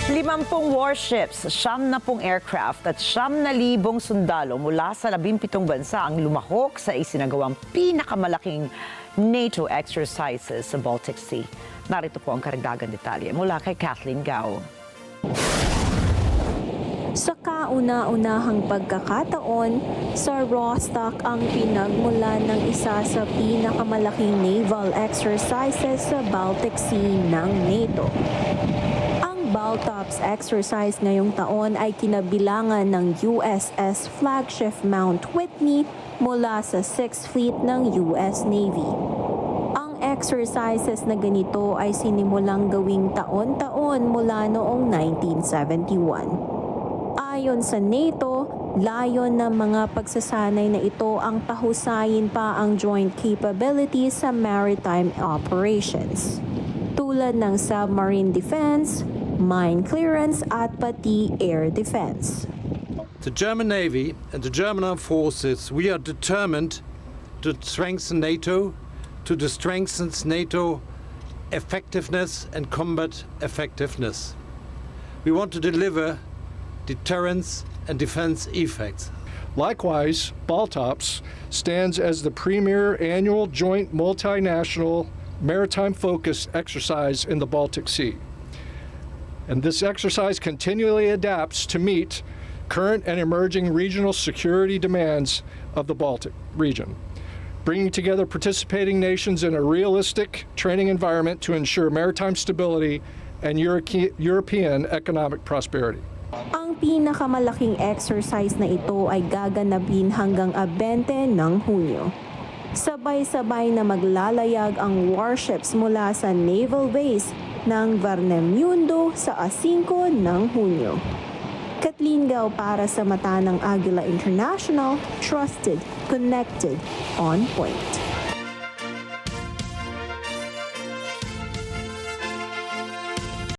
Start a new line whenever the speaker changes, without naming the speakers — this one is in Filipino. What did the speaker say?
50 warships, 70 aircraft at 9,000 sundalo mula sa 17 bansa ang lumahok sa isinagawang pinakamalaking NATO exercises sa Baltic Sea. Narito po ang karagdagan detalye mula kay Kathleen Gao.
Sa kauna-unahang pagkakataon, sa Rostock ang pinagmulan ng isa sa pinakamalaking naval exercises sa Baltic Sea ng NATO. Ang Baltops exercise ngayong taon ay kinabilangan ng USS Flagship Mount Whitney mula sa 6th Fleet ng US Navy. Ang exercises na ganito ay sinimulang gawing taon-taon mula noong 1971. Ayon sa NATO, layon ng mga pagsasanay na ito ang pahusayin pa ang joint capabilities sa maritime operations, tulad ng submarine defense, mine clearance at pati air defense.
The German Navy and the German Armed Forces, we are determined to strengthen NATO, to strengthen NATO effectiveness and combat effectiveness. We want to deliver deterrence and defense effects.
Likewise, Baltops stands as the premier annual joint multinational maritime-focused exercise in the Baltic Sea. And this exercise continually adapts to meet current and emerging regional security demands of the Baltic region, bringing together participating nations in a realistic training environment to ensure maritime stability and European economic prosperity.
Ang pinakamalaking exercise na ito ay gaganapin hanggang 20 ng Hunyo. Sabay-sabay na maglalayag ang warships mula sa naval base ng Varnemundo sa A5 ng Hunyo. Kathleen Gao para sa mata ng Agila International, trusted, connected, on point.